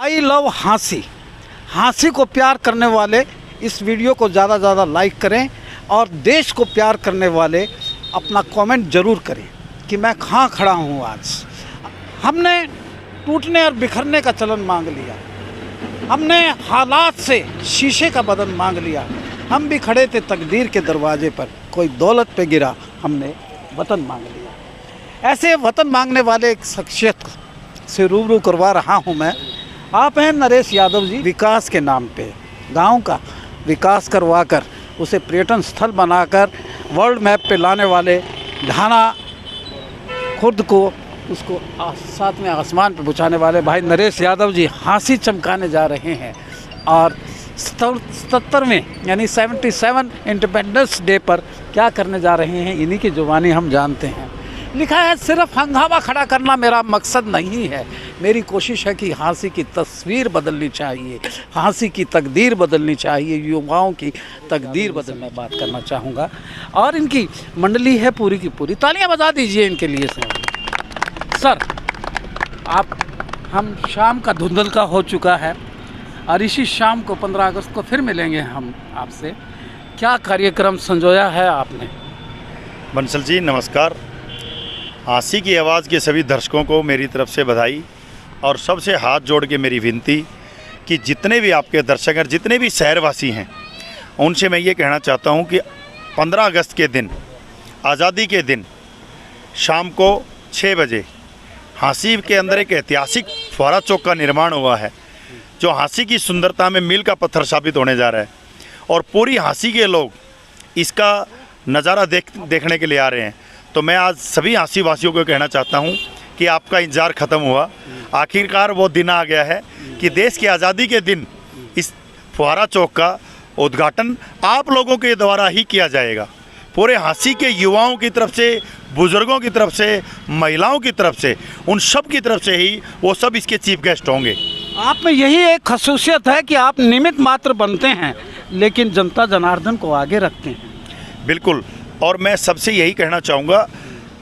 I love हाँसी। हाँसी को प्यार करने वाले इस वीडियो को ज़्यादा से ज़्यादा लाइक करें और देश को प्यार करने वाले अपना कमेंट ज़रूर करें कि मैं कहाँ खड़ा हूँ आज। हमने टूटने और बिखरने का चलन मांग लिया, हमने हालात से शीशे का बदन मांग लिया। हम भी खड़े थे तकदीर के दरवाजे पर, कोई दौलत पे गिरा, हमने वतन मांग लिया। ऐसे वतन मांगने वाले एक शख्सियत से रूबरू करवा रहा हूं मैं। आप हैं नरेश यादव जी। विकास के नाम पे गांव का विकास करवाकर उसे पर्यटन स्थल बनाकर वर्ल्ड मैप पे लाने वाले, ढाना खुर्द को उसको साथ में आसमान पे पहुँचाने वाले भाई नरेश यादव जी हाँसी चमकाने जा रहे हैं। और 77वें यानी 77 इंडिपेंडेंस डे पर क्या करने जा रहे हैं, इन्हीं की जुबानी हम जानते हैं। लिखा है, सिर्फ हंगामा खड़ा करना मेरा मकसद नहीं है, मेरी कोशिश है कि हाँसी की तस्वीर बदलनी चाहिए, हाँसी की तकदीर बदलनी चाहिए, युवाओं की तकदीर बदलने में बात करना चाहूँगा। और इनकी मंडली है पूरी की पूरी, तालियां बजा दीजिए इनके लिए सर। हम शाम का धुंधलका हो चुका है और इसी शाम को 15 अगस्त को फिर मिलेंगे हम आपसे। क्या कार्यक्रम संजोया है आपने? बंसल जी नमस्कार। हाँसी की आवाज़ के सभी दर्शकों को मेरी तरफ से बधाई और सबसे हाथ जोड़ के मेरी विनती कि जितने भी आपके दर्शक हैं, जितने भी शहरवासी हैं, उनसे मैं ये कहना चाहता हूँ कि 15 अगस्त के दिन, आज़ादी के दिन, शाम को 6 बजे हाँसी के अंदर एक ऐतिहासिक फुहारा चौक का निर्माण हुआ है, जो हाँसी की सुंदरता में मील का पत्थर साबित होने जा रहा है। और पूरी हाँसी के लोग इसका नज़ारा देखने के लिए आ रहे हैं। तो मैं आज सभी हाँसी वासियों को कहना चाहता हूं कि आपका इंतज़ार ख़त्म हुआ, आखिरकार वो दिन आ गया है कि देश की आज़ादी के दिन इस फुहारा चौक का उद्घाटन आप लोगों के द्वारा ही किया जाएगा। पूरे हाँसी के युवाओं की तरफ से, बुज़ुर्गों की तरफ से, महिलाओं की तरफ से, उन सब की तरफ से ही वो सब इसके चीफ गेस्ट होंगे। आप में यही एक खसूसियत है कि आप निमित्त मात्र बनते हैं लेकिन जनता जनार्दन को आगे रखते हैं। बिल्कुल। और मैं सबसे यही कहना चाहूँगा,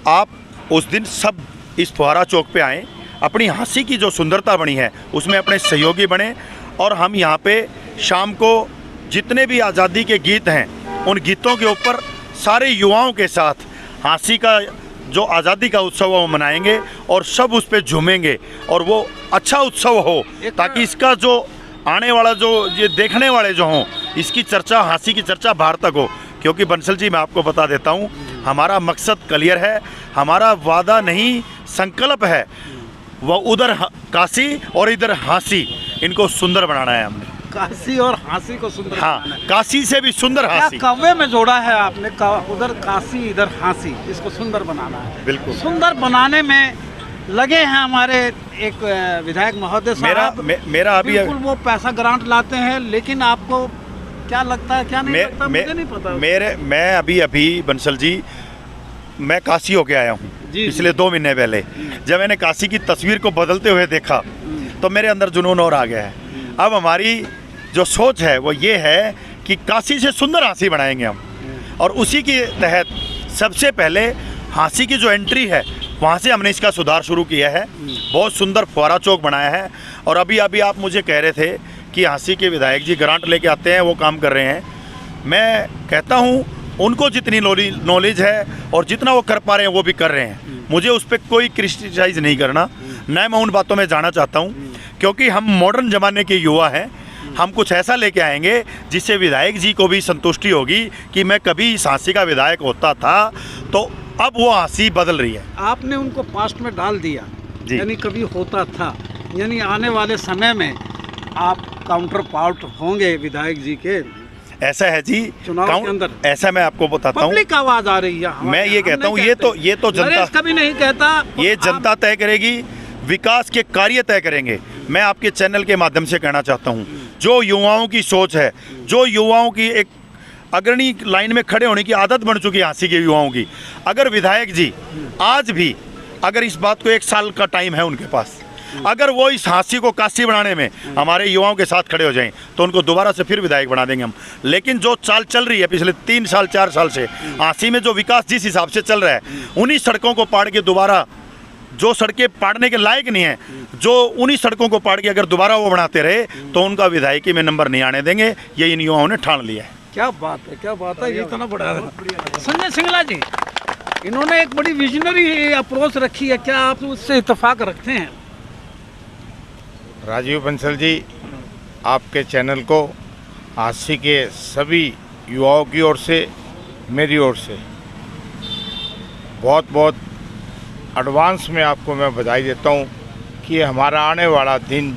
आप उस दिन सब इस फुहारा चौक पे आएँ, अपनी हाँसी की जो सुंदरता बनी है उसमें अपने सहयोगी बने। और हम यहाँ पे शाम को जितने भी आज़ादी के गीत हैं, उन गीतों के ऊपर सारे युवाओं के साथ हाँसी का जो आज़ादी का उत्सव वो मनाएंगे और सब उस पर झूमेंगे और वो अच्छा उत्सव हो, ताकि इसका जो आने वाला, जो ये देखने वाले जो हों, इसकी चर्चा, हाँसी की चर्चा बाहर तक हो। क्योंकि बंसल जी मैं आपको बता देता हूँ, हमारा मकसद क्लियर है, हमारा वादा नहीं संकल्प है, वह उधर काशी और इधर हाँसी, इनको सुंदर बनाना है हमने। काशी और हाँसी को सुंदर, हाँ, काशी से भी सुंदर हाँसी। कव्वे में जोड़ा है आपने, उधर काशी इधर हाँसी, इसको सुंदर बनाना है। बिल्कुल। सुंदर बनाने में लगे हैं हमारे एक विधायक महोदय साहब। मेरा अभी बिल्कुल वो पैसा ग्रांट लाते हैं, लेकिन आपको क्या लगता है, क्या नहीं लगता, मुझे नहीं पता। मैं अभी बंसल जी, मैं काशी होके आया हूँ पिछले 2 महीने पहले। जब मैंने काशी की तस्वीर को बदलते हुए देखा तो मेरे अंदर जुनून और आ गया है। अब हमारी जो सोच है वो ये है कि काशी से सुंदर हाँसी बनाएंगे हम, और उसी के तहत सबसे पहले हाँसी की जो एंट्री है वहाँ से हमने इसका सुधार शुरू किया है। बहुत सुंदर फुहारा चौक बनाया है। और अभी आप मुझे कह रहे थे कि हाँसी के विधायक जी ग्रांट लेके आते हैं, वो काम कर रहे हैं। मैं कहता हूँ उनको जितनी नॉलेज है और जितना वो कर पा रहे हैं वो भी कर रहे हैं। मुझे उस पर कोई क्रिटिसाइज़ नहीं करना, न मैं उन बातों में जाना चाहता हूँ, क्योंकि हम मॉडर्न ज़माने के युवा हैं। हम कुछ ऐसा लेके आएंगे जिससे विधायक जी को भी संतुष्टि होगी कि मैं कभी इस हाँसी का विधायक होता था, तो अब वो हाँसी बदल रही है। आपने उनको पास्ट में डाल दिया, यानी कभी होता था, यानी आने वाले समय में आप काउंटर पार्ट होंगे विधायक जी के। ऐसा है जी, चुनाव के अंदर ऐसा मैं आपको बताता हूँ। पब्लिक आवाज आ रही है, मैं ये कहता हूँ, ये तो जनता कभी नहीं कहता, ये जनता तय करेगी, विकास के कार्य तय करेंगे। मैं आपके चैनल के माध्यम से कहना चाहता हूँ, जो युवाओं की सोच है, जो युवाओं की एक अग्रणी लाइन में खड़े होने की आदत बन चुकी है हाँसी के युवाओं की, अगर विधायक जी आज भी, अगर इस बात को 1 साल का टाइम है उनके पास, अगर वो इस हाँसी को काशी बनाने में हमारे युवाओं के साथ खड़े हो जाएं तो उनको दोबारा से फिर विधायक बना देंगे हम। लेकिन जो चाल चल रही है पिछले 3 साल 4 साल से हाँसी में, जो विकास जिस हिसाब से चल रहा है, उन्हीं सड़कों को पाड़ के दोबारा जो सड़कें पाड़ने के लायक नहीं है, जो उन्हीं सड़कों को पाड़ के अगर दोबारा वो बनाते रहे तो उनका विधायकी में नंबर नहीं आने देंगे, ये इन युवाओं ने ठान लिया है। क्या बात है, क्या बात है, ये इतना बड़ा संजय सिंगला जी, इन्होंने एक बड़ी विजनरी अप्रोच रखी है, क्या आप उससे इत्तेफाक रखते हैं? राजीव बंसल जी, आपके चैनल को आसी के सभी युवाओं की ओर से, मेरी ओर से बहुत बहुत एडवांस में आपको मैं बधाई देता हूँ कि हमारा आने वाला दिन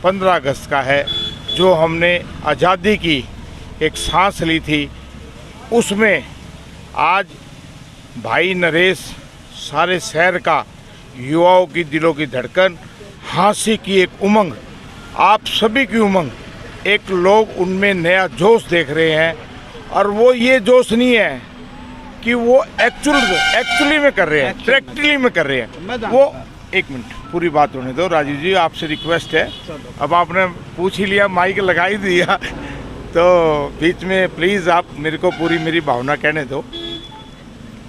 15 अगस्त का है, जो हमने आज़ादी की एक सांस ली थी, उसमें आज भाई नरेश, सारे शहर का युवाओं की दिलों की धड़कन, हाँसी की एक उमंग, आप सभी की उमंग, एक लोग उनमें नया जोश देख रहे हैं। और वो ये जोश नहीं है कि वो एक्चुअली में कर रहे हैं, प्रैक्टिकली में कर रहे हैं वो। एक मिनट, पूरी बात होने दो राजीव जी, आपसे रिक्वेस्ट है, अब आपने पूछ ही लिया, माइक लगा ही दिया, तो बीच में प्लीज़ आप मेरे को पूरी मेरी भावना कहने दो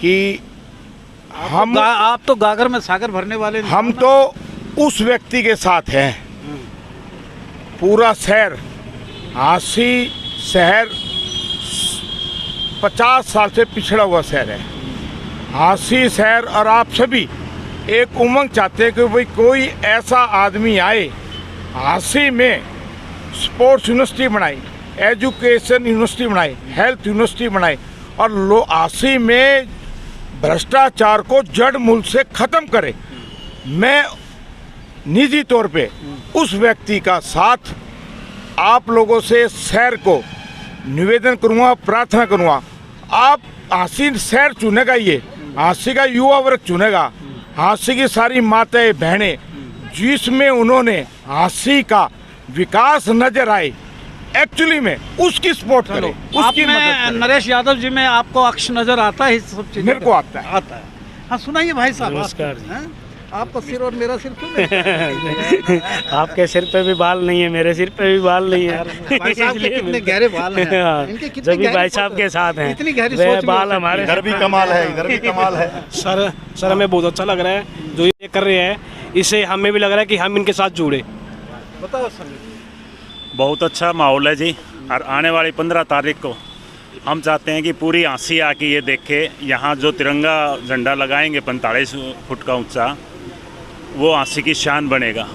कि हम, आप तो गागर में सागर भरने वाले नहीं, हम तो उस व्यक्ति के साथ हैं। पूरा शहर, हाँसी शहर 50 साल से पिछड़ा हुआ शहर है। हाँसी शहर और आप सभी एक उमंग चाहते हैं कि भाई कोई ऐसा आदमी आए, हाँसी में स्पोर्ट्स यूनिवर्सिटी बनाई, एजुकेशन यूनिवर्सिटी बनाई, हेल्थ यूनिवर्सिटी बनाई, और हाँसी में भ्रष्टाचार को जड़ मूल से ख़त्म करे। मैं निजी तौर पे उस व्यक्ति का साथ आप लोगों से शहर को निवेदन करूँगा, प्रार्थना करूँगा, आप हाँसी शहर चुनेगा, ये हाँसी का युवा वर्ग चुनेगा, हाँसी की सारी माताएं बहनें, जिसमें उन्होंने हाँसी का विकास नजर आए, एक्चुअली में उसकी सपोर्ट करें, उसकी मदद करें। नरेश यादव जी में आपको अक्ष नजर आता है, सब चीज़ मेरे को आता है। हाँ, सुनाइए भाई साहब। नमस्कार जी। हैं? आपका सिर और मेरा सिर क्यों नहीं? आपके सिर पे भी बाल नहीं है, मेरे सिर पे भी बाल नहीं है। भाई साहब के कितने गहरे बाल हैं। हाँ, इनके कितने जब भी गहरे भाई साहब के साथ हैं, इतनी गहरी वे सोच भी बाल हो हमारे इधर भी कमाल है, इधर भी कमाल है। सर हमें बहुत अच्छा लग रहा है जो ये कर रहे हैं, इससे हमें भी लग रहा है कि हम इनके साथ जुड़े। बताओ संजय। बहुत अच्छा माहौल है जी। और आने वाली 15 तारीख को हम चाहते हैं कि पूरी हाँसी आके ये देखे, यहाँ जो तिरंगा झंडा लगाएंगे 45 फुट का ऊंचा, वो हाँसी की शान बनेगा।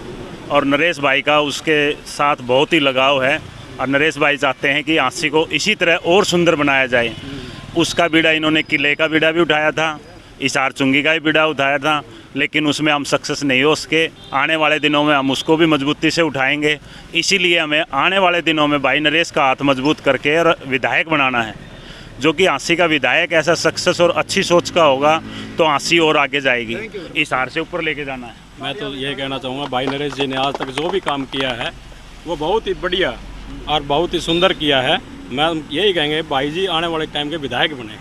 और नरेश भाई का उसके साथ बहुत ही लगाव है, और नरेश भाई चाहते हैं कि हाँसी को इसी तरह और सुंदर बनाया जाए। उसका बीड़ा इन्होंने किले का बीड़ा भी उठाया था, इसार चुंगी का भी बीड़ा उठाया था, लेकिन उसमें हम सक्सेस नहीं हो सके। आने वाले दिनों में हम उसको भी मजबूती से उठाएंगे। इसीलिए हमें आने वाले दिनों में भाई नरेश का हाथ मजबूत करके और विधायक बनाना है, जो कि हाँसी का विधायक ऐसा सक्सेस और अच्छी सोच का होगा तो हाँसी और आगे जाएगी। इस हार से ऊपर लेके जाना है। मैं तो ये कहना चाहूँगा, भाई नरेश जी ने आज तक जो भी काम किया है वो बहुत ही बढ़िया और बहुत ही सुंदर किया है। मैं यही कहेंगे भाई जी आने वाले टाइम के विधायक बने।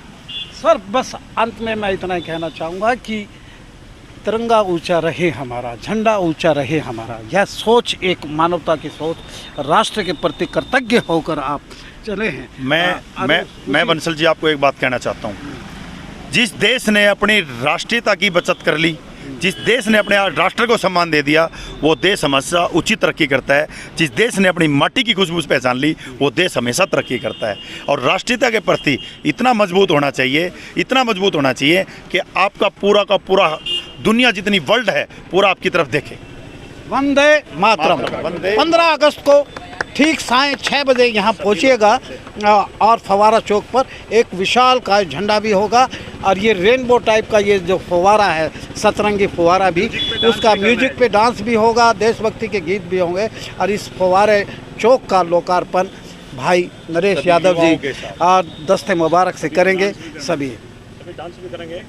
सर बस अंत में मैं इतना ही कहना चाहूँगा कि तिरंगा ऊंचा रहे हमारा, झंडा ऊंचा रहे हमारा, यह सोच एक मानवता की सोच, राष्ट्र के प्रति कृतज्ञ होकर आप चले हैं। मैं बंसल जी आपको एक बात कहना चाहता हूँ। जिस देश ने अपनी राष्ट्रीयता की बचत कर ली, जिस देश ने अपने राष्ट्र को सम्मान दे दिया, वो देश हमेशा उचित तरक्की करता है। जिस देश ने अपनी माटी की खुशबू पहचान ली, वो देश हमेशा तरक्की करता है। और राष्ट्रीयता के प्रति इतना मजबूत होना चाहिए, इतना मजबूत होना चाहिए कि आपका पूरा का पूरा दुनिया जितनी वर्ल्ड है पूरा आपकी तरफ देखे। वंदे मातरम। 15 अगस्त को ठीक साय 6 बजे यहाँ पहुँचिएगा और फवारा चौक पर एक विशाल का झंडा भी होगा, और ये रेनबो टाइप का ये जो फवारा है, सतरंगी फवारा भी, उसका म्यूजिक पे डांस भी होगा, देशभक्ति के गीत भी होंगे। और इस फवारे चौक का लोकार्पण भाई नरेश यादव जी और दस्ते मुबारक से करेंगे। सभी डांस भी करेंगे।